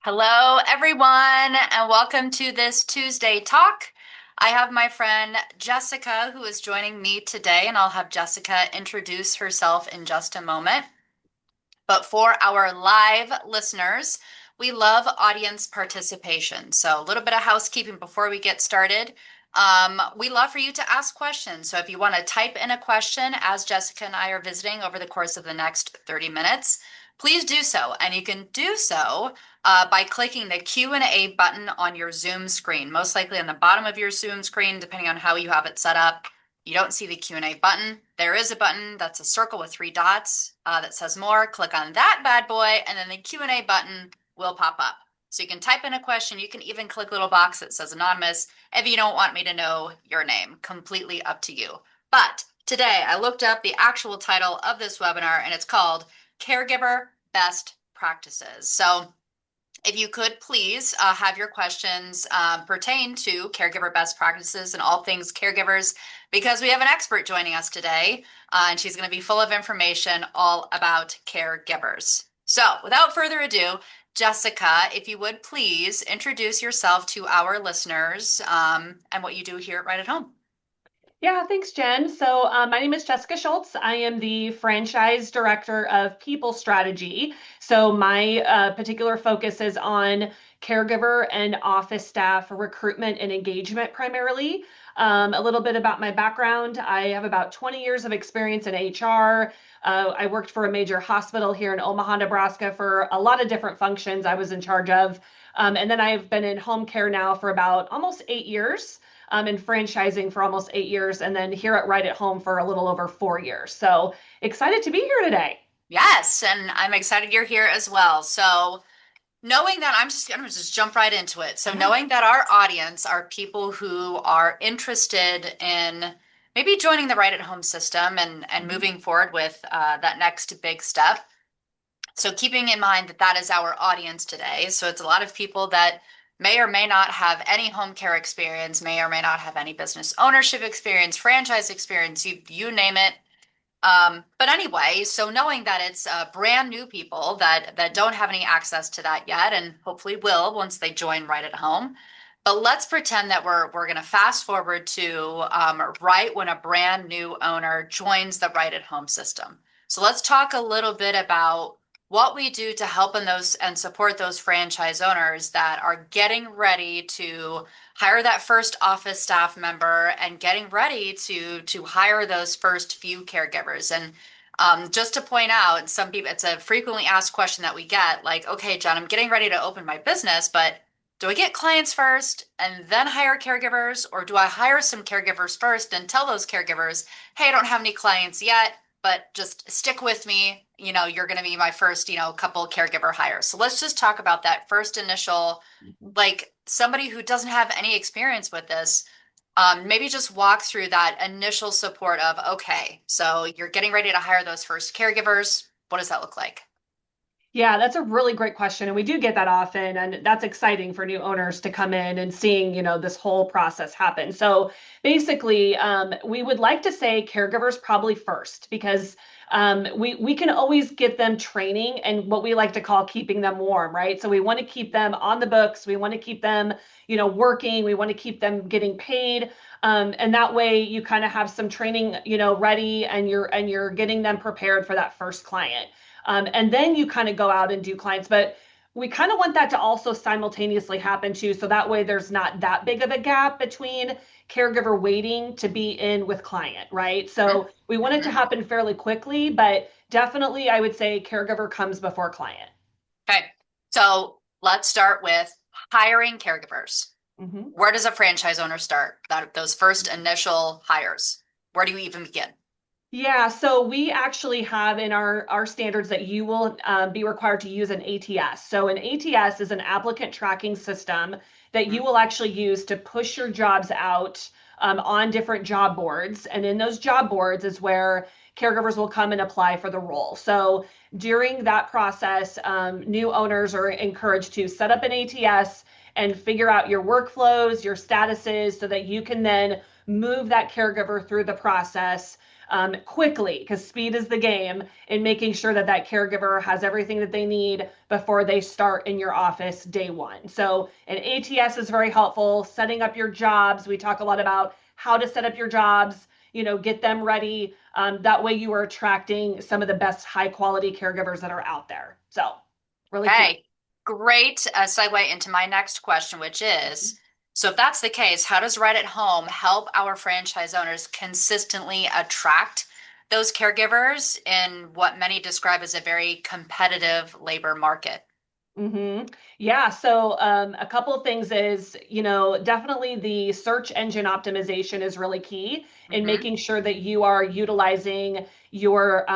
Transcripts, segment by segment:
Hello, everyone, and welcome to this Tuesday talk. I have my friend Jessica who is joining me today, and I'll have Jessica introduce herself in just a moment. But for our live listeners, we love audience participation. So, a little bit of housekeeping before we get started. We love for you to ask questions. So, if you want to type in a question as Jessica and I are visiting over the course of the next 30 minutes, please do so. And you can do so by clicking the Q&A button on your Zoom screen, most likely on the bottom of your Zoom screen, depending on how you have it set up. You don't see the Q&A button. There is a button that's a circle with three dots that says more. Click on that bad boy, and then the Q&A button will pop up. So you can type in a question. You can even click a little box that says anonymous if you don't want me to know your name. Completely up to you. But today I looked up the actual title of this webinar, and it's called Caregiver Best Practices. So if you could please have your questions pertain to caregiver best practices and all things caregivers, because we have an expert joining us today, and she's going to be full of information all about caregivers. So without further ado, Jessica, if you would please introduce yourself to our listeners and what you do here at Right at Home. Yeah, thanks, Jen. My name is Jessica Schultz. I am the franchise director of people strategy. So, my particular focus is on caregiver and office staff recruitment and engagement primarily. A little bit about my background. I have about 20 years of experience in HR. I worked for a major hospital here in Omaha, Nebraska for a lot of different functions I was in charge of. And then I've been in home care now for about almost 8 years, and franchising for almost 8 years, and then here at Right at Home for a little over 4 years. So excited to be here today. Yes, and I'm excited you're here as well. So knowing that I'm gonna just jump right into it. So Yeah. knowing that our audience are people who are interested in maybe joining the right at home system and Mhm. moving forward with that next big step. So keeping in mind that that is our audience today. So it's a lot of people that may or may not have any home care experience, may or may not have any business ownership experience, franchise experience, you name it. But anyway, so knowing that it's brand new people that don't have any access to that yet, and hopefully will once they join Right at Home. But let's pretend that we're going to fast forward to right when a brand new owner joins the Right at Home system. So let's talk a little bit about what we do to help in those and support those franchise owners that are getting ready to hire that first office staff member and getting ready to hire those first few caregivers. And just to point out, some people, it's a frequently asked question that we get, like, okay, John, I'm getting ready to open my business, but do I get clients first and then hire caregivers, or do I hire some caregivers first and tell those caregivers, hey, I don't have any clients yet, but just stick with me. You know, you're going to be my first, couple caregiver hires. So let's just talk about that first initial, like somebody who doesn't have any experience with this, maybe just walk through that initial support of, okay, so you're getting ready to hire those first caregivers. What does that look like? Yeah, that's a really great question. And we do get that often. And that's exciting for new owners to come in and seeing, this whole process happen. So basically, we would like to say caregivers probably first because we can always get them training and what we like to call keeping them warm, right? So we want to keep them on the books. We want to keep them, working. We want to keep them getting paid. And that way you kind of have some training, ready and you're getting them prepared for that first client. And then you kind of go out and do clients. But we kind of want that to also simultaneously happen too. So that way there's not that big of a gap between caregiver waiting to be in with client, right? So we want it to Mm-hmm. happen fairly quickly, but definitely I would say caregiver comes before client. Okay, so let's start with hiring caregivers. Mhm. Where does a franchise owner start? Those first initial hires. Where do you even begin? Yeah, so we actually have in our standards that you will be required to use an ATS. So an ATS is an applicant tracking system that you will actually use to push your jobs out on different job boards. And in those job boards is where caregivers will come and apply for the role. So during that process, new owners are encouraged to set up an ATS and figure out your workflows, your statuses, so that you can then move that caregiver through the process, quickly, because speed is the game, in making sure that that caregiver has everything that they need before they start in your office day one. So an ATS is very helpful. Setting up your jobs. We talk a lot about how to set up your jobs, get them ready. That way you are attracting some of the best high quality caregivers that are out there. So really key. Okay, great segue into my next question, which is, so if that's the case, how does Right at Home help our franchise owners consistently attract those caregivers in what many describe as a very competitive labor market? Yeah, so a couple of things is, definitely the search engine optimization is really key in Hmm. making sure that you are utilizing your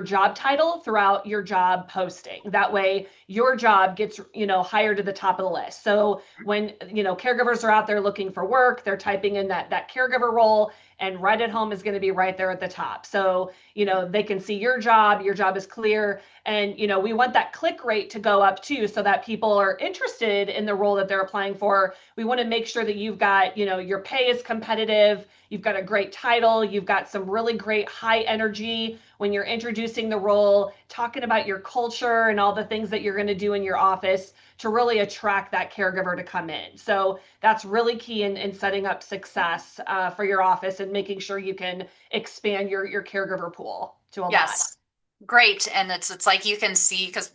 job title throughout your job posting. That way, your job gets, higher to the top of the list. So when, caregivers are out there looking for work, they're typing in that caregiver role, and Right at Home is going to be right there at the top. So, they can see your job is clear, and we want that click rate to go up too, so that people are interested in the role that they're applying for. We want to make sure that you've got, your pay is competitive, you've got a great title, you've got some really great high energy when you're introducing the role, talking about your culture and all the things that you're going to do in your office to really attract that caregiver to come in. So that's really key in setting up success for your office and making sure you can expand your caregiver pool to a lot. Yes. Great. And it's like you can see because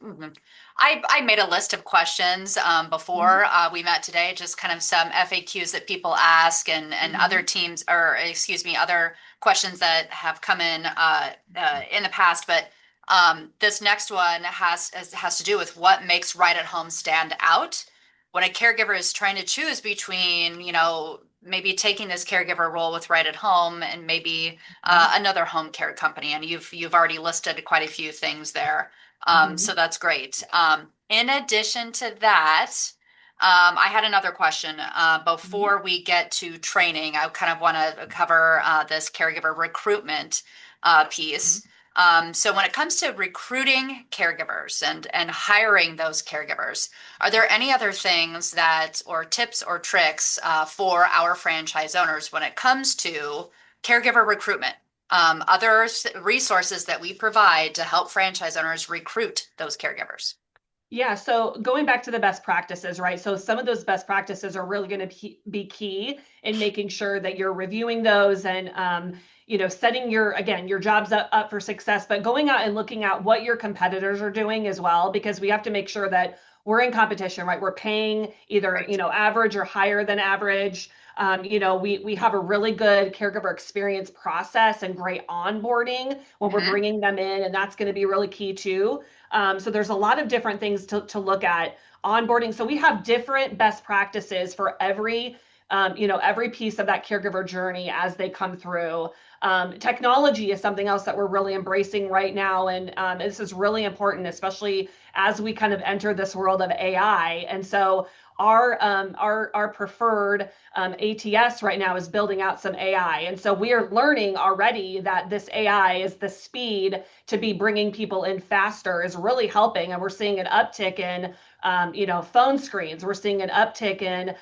I made a list of questions before Mhm. we met today, just kind of some FAQs that people ask and other Mhm. teams or excuse me, other questions that have come in the past. But this next one has to do with what makes Right at Home stand out when a caregiver is trying to choose between, maybe taking this caregiver role with Right at Home and maybe Mhm. another home care company, and you've already listed quite a few things there. So Mhm. that's great. In addition to that, I had another question. Mhm. Before we get to training, I kind of want to cover this caregiver recruitment piece. So when it comes to recruiting caregivers and hiring those caregivers, are there any other things that or tips or tricks for our franchise owners when it comes to caregiver recruitment? Other resources that we provide to help franchise owners recruit those caregivers. Yeah, so going back to the best practices, right? So some of those best practices are really going to be key in making sure that you're reviewing those and setting your jobs up for success, but going out and looking at what your competitors are doing as well, because we have to make sure that we're in competition, right? We're paying either, Right. average or higher than average. We have a really good caregiver experience process and great onboarding when we're Hmm. bringing them in, and that's going to be really key too. So there's a lot of different things to look at onboarding. So we have different best practices for every piece of that caregiver journey as they come through. Technology is something else that we're really embracing right now, and this is really important, especially as we kind of enter this world of AI. And so our preferred ATS right now is building out some AI, and so we are learning already that this AI is the speed to be bringing people in faster is really helping, and we're seeing an uptick in phone screens. We're seeing an uptick in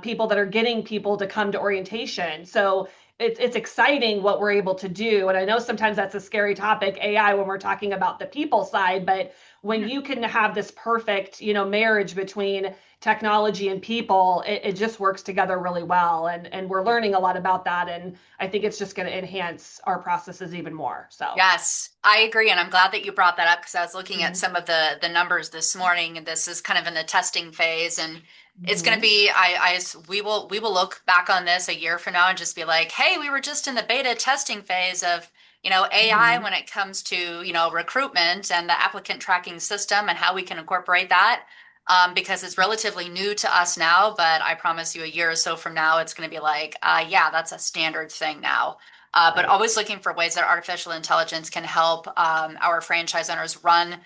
people that are getting people to come to orientation. So it's exciting what we're able to do. And I know sometimes that's a scary topic, AI, when we're talking about the people side, but when you can have this perfect, marriage between technology and people, it just works together really well. And we're learning a lot about that. And I think it's just going to enhance our processes even more. So. Yes, I agree, and I'm glad that you brought that up because I was looking at Mhm. some of the numbers this morning, and this is kind of in the testing phase, and it's going to Mhm. be we will look back on this a year from now and just be like, hey, we were just in the beta testing phase of AI Mhm. when it comes to recruitment and the applicant tracking system and how we can incorporate that. Because it's relatively new to us now, but I promise you a year or so from now, it's going to be like, yeah, that's a standard thing now. But Right. always looking for ways that artificial intelligence can help our franchise owners run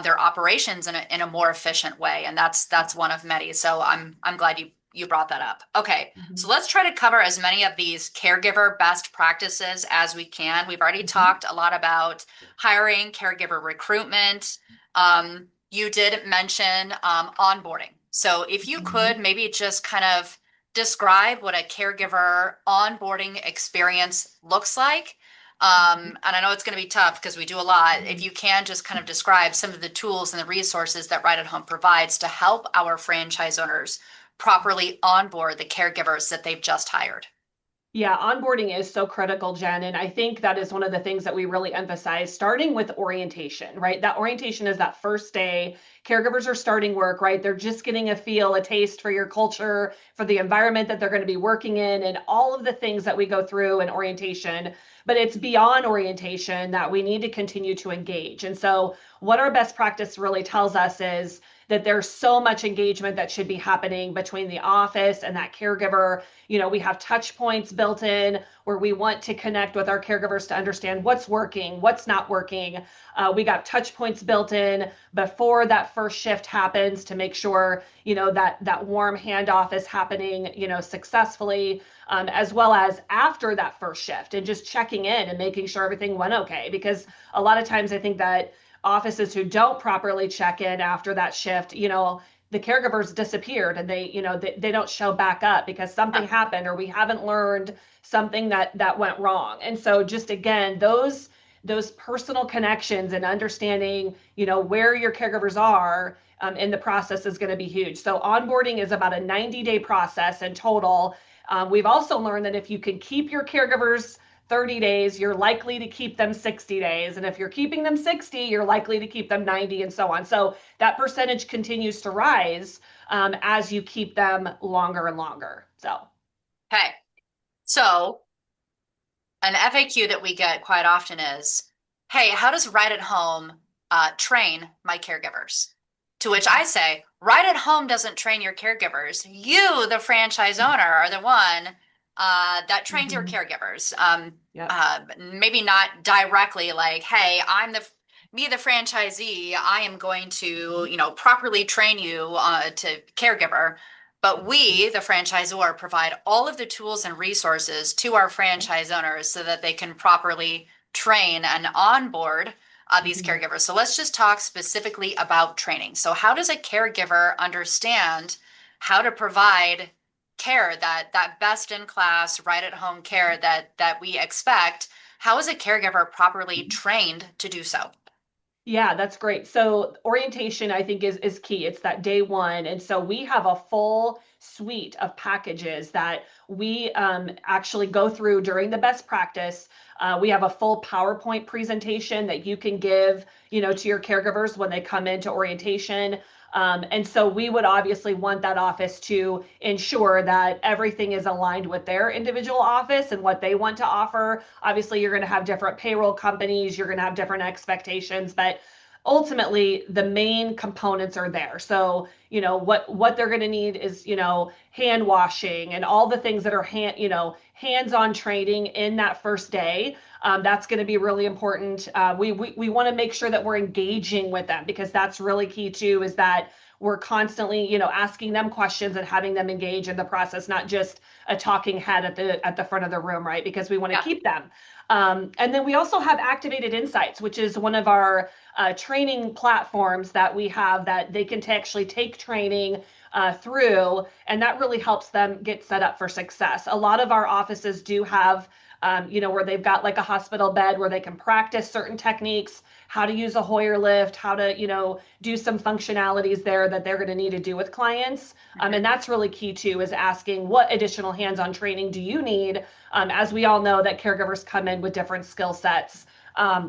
their operations in a more efficient way, and that's Yeah. one of many. So I'm glad you brought that up. Okay, so Mhm. let's try to cover as many of these caregiver best practices as we can. We've already Mhm. talked a lot about hiring, caregiver recruitment. You did mention onboarding. So if you could Mhm. maybe just kind of describe what a caregiver onboarding experience looks like. And I know it's going to be tough because we do a lot. If you can just kind of describe some of the tools and the resources that Right at Home provides to help our franchise owners properly onboard the caregivers that they've just hired. Yeah, onboarding is so critical, Jen. And I think that is one of the things that we really emphasize, starting with orientation, right? That orientation is that first day. Caregivers are starting work, right? They're just getting a feel, a taste for your culture, for the environment that they're going to be working in, and all of the things that we go through in orientation. But it's beyond orientation that we need to continue to engage. And so, what our best practice really tells us is that there's so much engagement that should be happening between the office and that caregiver. We have touch points built in where we want to connect with our caregivers to understand what's working, what's not working. We got touch points built in before that first shift happens to make sure that warm handoff is happening successfully, as well as after that first shift, and just checking in and making sure everything went okay. Because a lot of times I think that offices who don't properly check in after that shift, the caregivers disappeared, and they don't show back up because something happened, or we haven't learned something that went wrong. And so, just again, those personal connections and understanding where your caregivers are in the process is going to be huge. So onboarding is about a 90-day process in total. We've also learned that if you can keep your caregivers 30 days, you're likely to keep them 60 days. And if you're keeping them 60, you're likely to keep them 90, and so on. So that percentage continues to rise as you keep them longer and longer. So, Okay. So an FAQ that we get quite often is, hey, how does Right at Home train my caregivers? To which I say, Right at Home doesn't train your caregivers. You, the franchise owner, are the one that trains your mm-hmm. caregivers. Yep. Maybe not directly like, hey, me, the franchisee, I am going to, properly train you to caregiver. But we, the franchisor, provide all of the tools and resources to our franchise owners so that they can properly train and onboard these Mm-hmm. caregivers. So let's just talk specifically about training. So how does a caregiver understand how to provide care, that best in class, right at home care that we expect? How is a caregiver properly trained to do so? Yeah, that's great. So orientation, I think, is key. It's that day one. And so we have a full suite of packages that we actually go through during the best practice. We have a full PowerPoint presentation that you can give, to your caregivers when they come into orientation. And so we would obviously want that office to ensure that everything is aligned with their individual office and what they want to offer. Obviously, you're going to have different payroll companies, you're going to have different expectations, but ultimately the main components are there. So what they're going to need is hand washing and all the things that are hands-on training in that first day. That's going to be really important. We want to make sure that we're engaging with them, because that's really key too, is that we're constantly asking them questions and having them engage in the process, not just a talking head at the front of the room, right? Because we want to Yeah. keep them. And then we also have Activated Insights, which is one of our training platforms that we have that they can actually take training through, and that really helps them get set up for success. A lot of our offices do have, where they've got like a hospital bed where they can practice certain techniques, how to use a Hoyer lift, how to, do some functionalities there that they're going to need to do with clients. And that's really key too, is asking what additional hands-on training do you need? As we all know that caregivers come in with different skill sets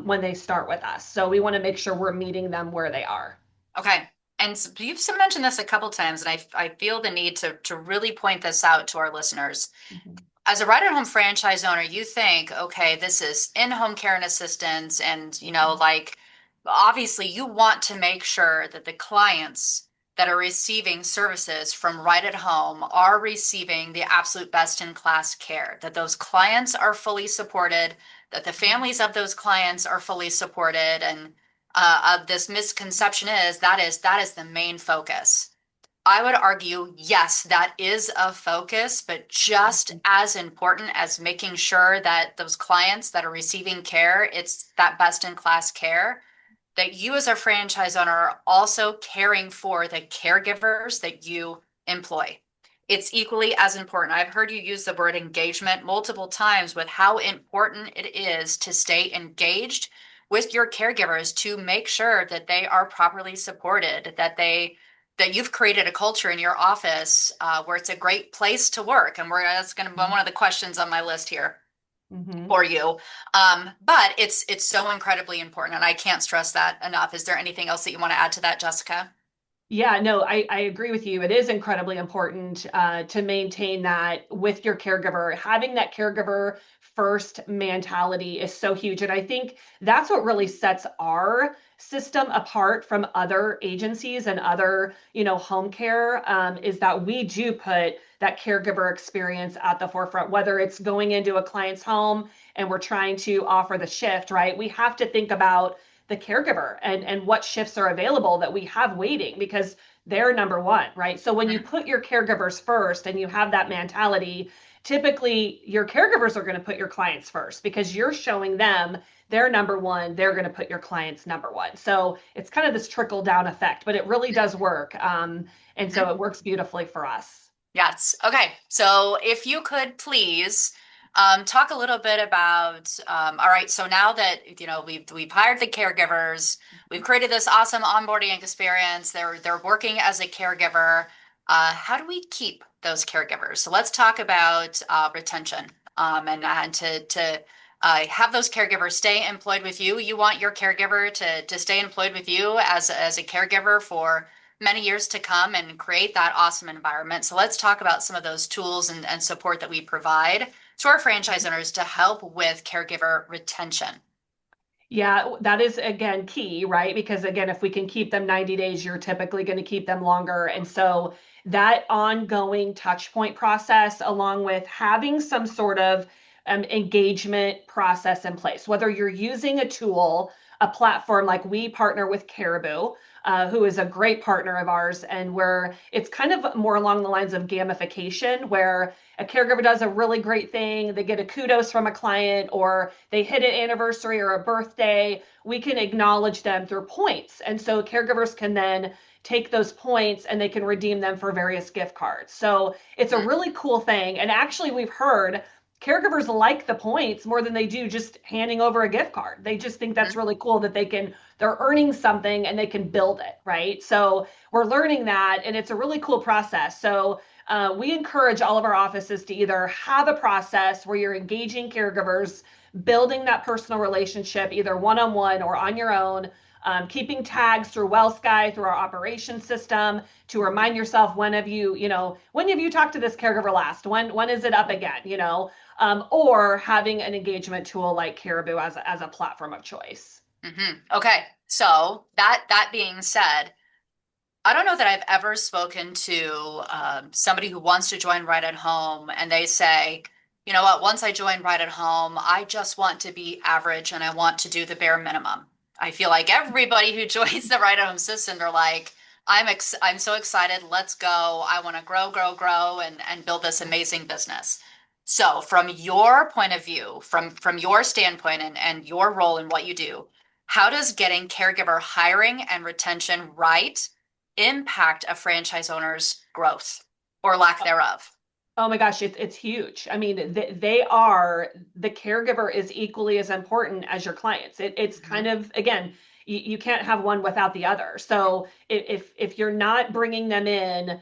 when they start with us. So we want to make sure we're meeting them where they are. Okay. And so you've mentioned this a couple times, and I feel the need to really point this out to our listeners. Mhm. As a right-at-home franchise owner, you think, okay, this is in-home care and assistance, and like obviously you want to make sure that the clients that are receiving services from right at home are receiving the absolute best in class care, that those clients are fully supported, that the families of those clients are fully supported, and of this misconception is that is the main focus. I would argue, yes, that is a focus, but just as important as making sure that those clients that are receiving care, it's that best in class care, that you as a franchise owner are also caring for the caregivers that you employ. it's equally as important. I've heard you use the word engagement multiple times with how important it is to stay engaged with your caregivers to make sure that they are properly supported, that you've created a culture in your office where it's a great place to work. And that's going to be one of the questions on my list here Mm-hmm. for you. But it's so incredibly important, and I can't stress that enough. Is there anything else that you want to add to that, Jessica? Yeah, no, I agree with you. It is incredibly important to maintain that with your caregiver. Having that caregiver first mentality is so huge. And I think that's what really sets our system apart from other agencies and other, home care, is that we do put that caregiver experience at the forefront, whether it's going into a client's home and we're trying to offer the shift, right? We have to think about the caregiver and what shifts are available that we have waiting because they're number one, right? So when you Mm-hmm. put your caregivers first and you have that mentality, typically your caregivers are going to put your clients first because you're showing them they're number one, they're going to put your clients number one. So it's kind of this trickle down effect, but it really does work. And so it works beautifully for us. Yes. Okay. So if you could please talk a little bit about, all right, so now that we've hired the caregivers, we've created this awesome onboarding experience, they're working as a caregiver. How do we keep those caregivers? So let's talk about retention and to have those caregivers stay employed with you. You want your caregiver to stay employed with you as a caregiver for many years to come and create that awesome environment. So let's talk about some of those tools and support that we provide to our franchise owners to help with caregiver retention. Yeah, that is again key, right? Because again, if we can keep them 90 days, you're typically going to keep them longer. And so that ongoing touch point process, along with having some sort of engagement process in place, whether you're using a tool, a platform like we partner with Caribou, who is a great partner of ours, and where it's kind of more along the lines of gamification, where a caregiver does a really great thing, they get a kudos from a client, or they hit an anniversary or a birthday, we can acknowledge them through points. And so caregivers can then take those points and they can redeem them for various gift cards. So it's a Mhm. really cool thing. And actually, we've heard caregivers like the points more than they do just handing over a gift card. They just think that's Mhm. really cool that they're earning something and they can build it, right? So we're learning that and it's a really cool process. So we encourage all of our offices to either have a process where you're engaging caregivers, building that personal relationship, either one on one or on your own, keeping tags through WellSky, through our operations system to Mhm. remind yourself when have you talked to this caregiver last? When is it up again? Or having an engagement tool like Caribou as a platform of choice. Mhm. Okay. So that being said, I don't know that I've ever spoken to somebody who wants to join Right at Home and they say, you know what, once I join Right at Home, I just want to be average and I want to do the bare minimum. I feel like everybody who joins the Right at Home system, they're like, I'm so excited, let's go. I want to grow, grow, grow and build this amazing business. So from your point of view, from your standpoint and your role in what you do, how does getting caregiver hiring and retention right impact a franchise owner's growth or lack thereof? Oh my gosh, it's huge. I mean, they are the caregiver is equally as important as your clients. It's kind Mhm. of again, you can't have one without the other. So if you're not bringing them in,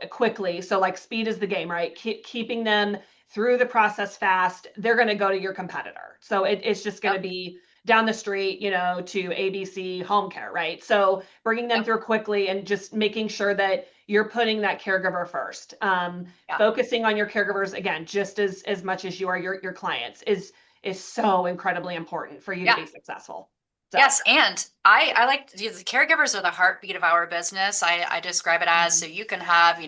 quickly, so like speed is the game, right? Keeping them through the process fast, they're going to go to your competitor. So it's just going to Yep. be down the street, to ABC Home Care, right? So bringing them Yep. through quickly and just making sure that you're putting that caregiver first. Yeah. Focusing on your caregivers again just as much as you are your clients is so incredibly important for you to Yeah. be successful. So Yes, and I like the caregivers are the heartbeat of our business. I describe it as so mhm, you can have,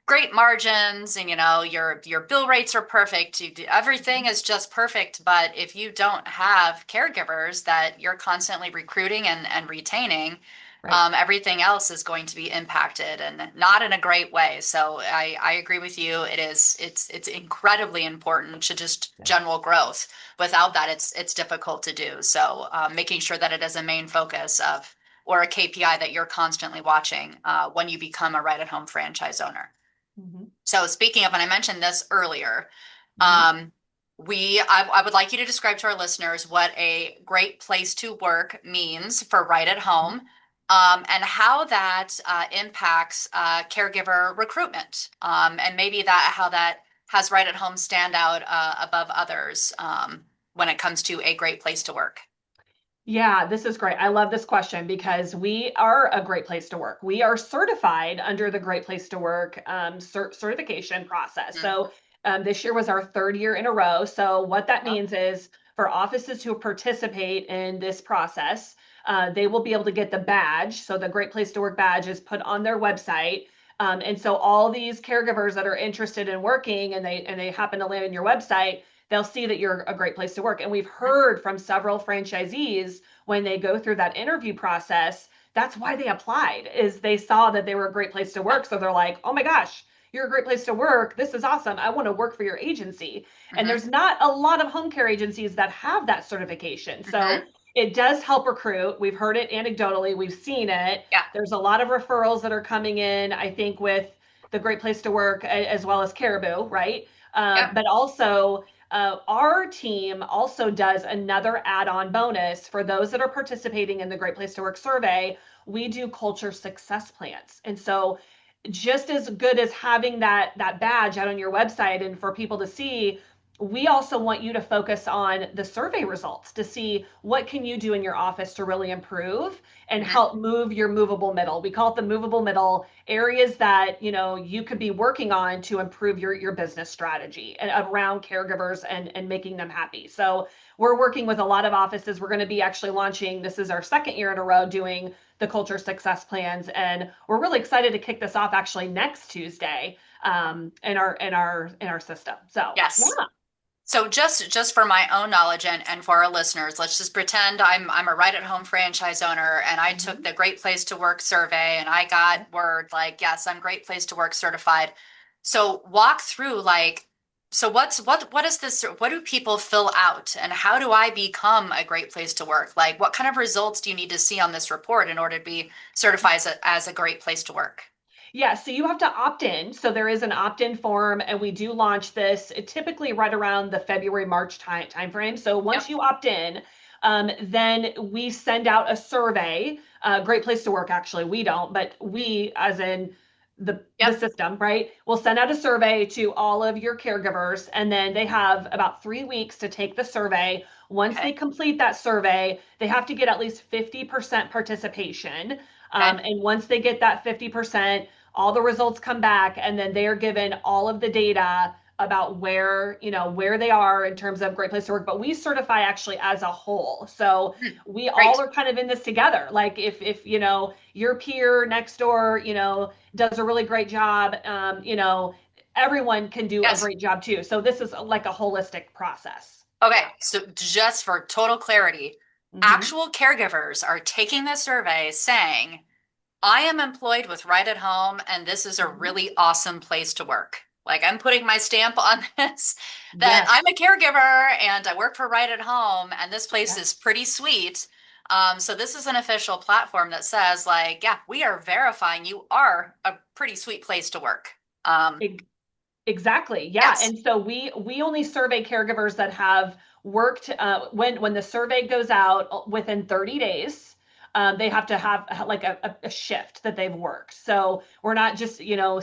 great margins and your bill rates are perfect. Everything mhm, is just perfect, but if you don't have caregivers that you're constantly recruiting and retaining, right. everything else is going to be impacted and not in a great way. So I agree with you. It's incredibly important to just Yeah. general growth. Without that, it's difficult to do. So making sure that it is a main focus of or a KPI that you're constantly watching when you become a right at home franchise owner. Mhm. So speaking of, and I mentioned this earlier, Mhm. um, I would like you to describe to our listeners what a great place to work means for right at home, and how that impacts caregiver recruitment, and maybe that how that has right at home stand out above others when it comes to a great place to work. Yeah, this is great. I love this question because we are a great place to work. We are certified under the Great Place to Work certification process. Mhm. So this year was our third year in a row. So what that Oh, means is for offices who participate in this process, they will be able to get the badge. So the Great Place to Work badge is put on their website. And so all these caregivers that are interested in working and they happen to land on your website, they'll see that you're a great place to work. And we've mhm, heard from several franchisees when they go through that interview process, that's why they applied, is they saw that they were a great place to yeah, work. So they're like, oh my gosh, you're a great place to work. This is awesome. I want to work for your agency. And hmm there's not a lot of home care agencies that have that certification. So hmm it does help recruit. We've heard it anecdotally, we've seen it. yeah, There's a lot of referrals that are coming in, I think, with the Great Place to Work as well as Caribou, right? yeah, But also, our team also does another add-on bonus for those that are participating in the Great Place to Work survey. We do culture success plans. And so just as good as having that badge out on your website and for people to see, we also want you to focus on the survey results to see what can you do in your office to really improve and hmm help move your movable middle. We call it the movable middle, areas that you could be working on to improve your business strategy and around caregivers and making them happy. So we're working with a lot of offices. We're going to be actually launching, this is our second year in a row doing the culture success plans, and we're really excited to kick this off actually next Tuesday in our system. So yeah. yes. So just for my own knowledge and for our listeners, let's just pretend I'm a right at home franchise owner and I took Mhm. the Great Place to Work survey and I got word like, yes, I'm Great Place to Work certified. So walk through like, so what is this, what do people fill out and how do I become a great place to work? Like what kind of results do you need to see on this report in order to be certified as a great place to work? Yeah, so you have to opt in. So there is an opt-in form, and we do launch this typically right around the February, March time frame. So Yep. once you opt in, then we send out a survey. Great place to work, actually. We don't, but we, as in the Yep. system, right? We'll send out a survey to all of your caregivers, and then they have about 3 weeks to take the survey. Once they Okay. complete that survey, they have to get at least 50% participation. Okay. And once they get that 50%, all the results come back, and then they are given all of the data about where they are in terms of great place to work. But we certify actually as a whole, so Hmm. we all Great. are kind of in this together. Like if your peer next door does a really great job, everyone can do a Yes. great job too. So this is like a holistic process. Okay, Yeah. so just for total clarity, Hmm. actual caregivers are taking the survey saying, I am employed with Right at Home, and this is a Hmm. really awesome place to work. Like, I'm putting my stamp on this that Yes. I'm a caregiver and I work for Right at Home, and this place Yeah. is pretty sweet. So, this is an official platform that says, like, yeah, we are verifying you are a pretty sweet place to work. Um, Exactly. Yeah. yes. And so we only survey caregivers that have worked when the survey goes out within 30 days. They have to have like a shift that they've worked. So we're not just,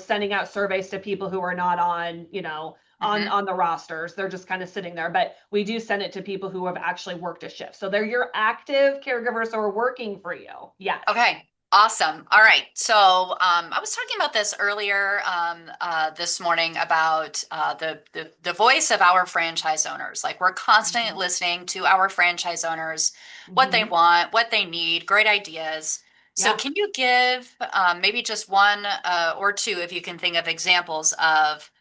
sending out surveys to people who are not on, hmm on the rosters. They're just kind of sitting there. But we do send it to people who have actually worked a shift. So they're your active caregivers who are working for you. Yes. Okay, awesome. All right. So I was talking about this earlier this morning about the voice of our franchise owners. Like we're constantly Hmm. listening to our franchise owners, what they Hmm. want, what they need, great ideas. So Yeah. can you give maybe just one or two, if you can think of examples of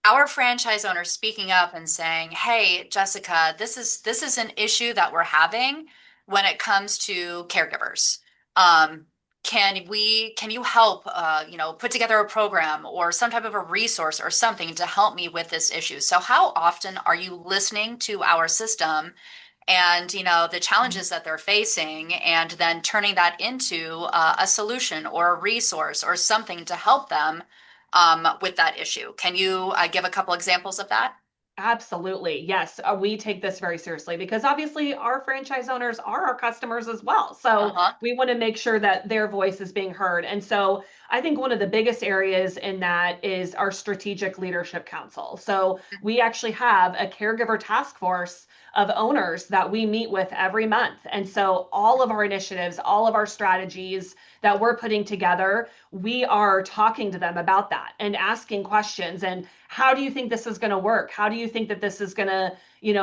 our franchise owners speaking up and saying, "Hey, Jessica, this is an issue that we're having when it comes to caregivers." um, can you help put together a program or some type of a resource or something to help me with this issue? So how often are you listening to our system and the challenges that they're facing and then turning that into a solution or a resource or something to help them with that issue. Can you give a couple examples of that? Absolutely. Yes. We take this very seriously because obviously our franchise owners are our customers as well. So Uh-huh. we want to make sure that their voice is being heard. And so I think one of the biggest areas in that is our strategic leadership council. So we actually have a caregiver task force of owners that we meet with every month. And so all of our initiatives, all of our strategies that we're putting together, we are talking to them about that and asking questions and how do you think this is going to work? How do you think that this is going to,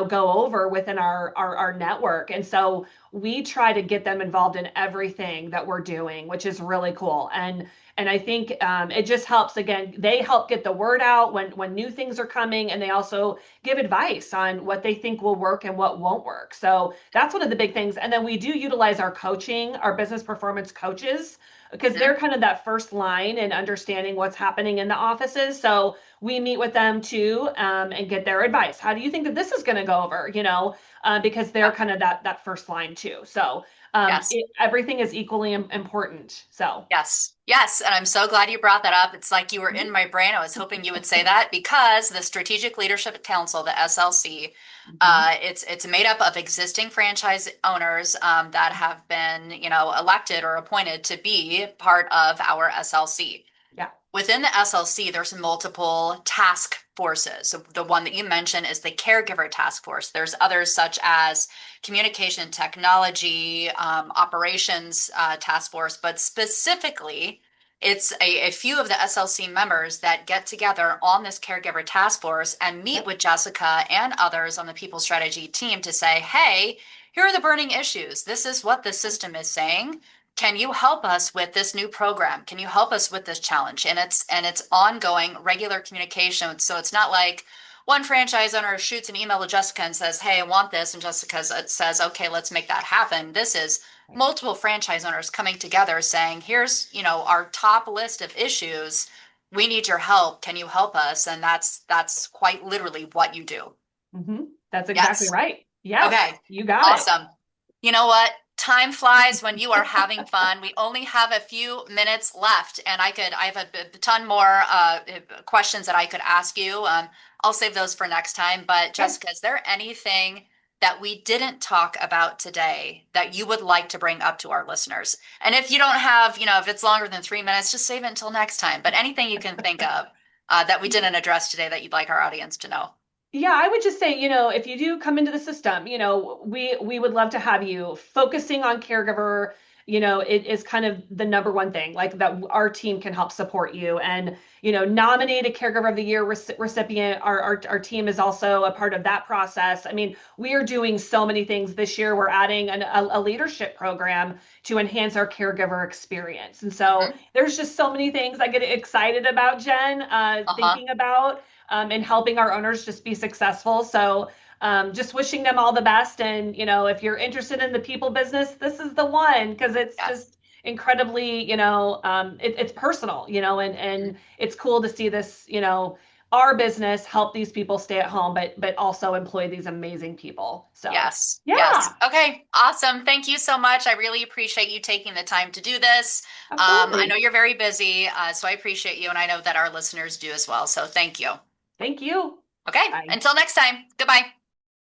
go over within our network? And so we try to get them involved in everything that we're doing, which is really cool. And I think it just helps. Again, they help get the word out when new things are coming, and they also give advice on what they think will work and what won't work. So that's one of the big things. And then we do utilize our coaching, our business performance coaches, because Mhm. they're kind of that first line in understanding what's happening in the offices. So we meet with them too, and get their advice. How do you think that this is going to go over? Because they're Yep. kind of that first line too. So Yes. everything is equally important. So. Yes, yes, and I'm so glad you brought that up. It's like you were in Mhm, my brain. I was hoping you would say that because the Strategic Leadership Council, the SLC, mhm, it's made up of existing franchise owners that have been, elected or appointed to be part of our SLC. yeah, Within the SLC, there's multiple task forces. So the one that you mentioned is the caregiver task force. There's others such as communication technology, operations task force, but specifically, it's a few of the SLC members that get together on this caregiver task force and meet yep, with Jessica and others on the people strategy team to say, hey, here are the burning issues. This is what the system is saying. Can you help us with this new program? Can you help us with this challenge? And it's ongoing regular communication. So it's not like one franchise owner shoots an email to Jessica and says, hey, I want this, and Jessica says, okay, let's make that happen. This is right. multiple franchise owners coming together saying, here's, our top list of issues. We need your help. Can you help us? And that's quite literally what you do. That's exactly Yes. right. Yes, Okay. you got it. Awesome. You know what? Time flies when you are having fun. We only have a few minutes left, and I have a ton more questions that I could ask you. I'll save those for next time. But Okay. Jessica, is there anything that we didn't talk about today that you would like to bring up to our listeners? And if you don't have, if it's longer than 3 minutes, just save it until next time. But anything you can think of that we didn't address today that you'd like our audience to know? Yeah, I would just say, if you do come into the system, we would love to have you focusing on caregiver. It is kind of the number one thing, like that our team can help support you and, nominate a caregiver of the year recipient. Our team is also a part of that process. I mean, we are doing so many things this year. We're adding a leadership program to enhance our caregiver experience. And so Hmm. there's just so many things I get excited about, Jen, Uh-huh. thinking about and helping our owners just be successful. So just wishing them all the best. And, if you're interested in the people business, this is the one because it's Yes. just incredibly, it's personal, and it's cool to see this, our business help these people stay at home, but also employ these amazing people. So Yes, yes. yeah, Okay, awesome. Thank you so much. I really appreciate you taking the time to do this. I know absolutely. you're very busy, so I appreciate you, and I know that our listeners do as well. So thank you. Thank you. Okay, Bye. until next time. Goodbye.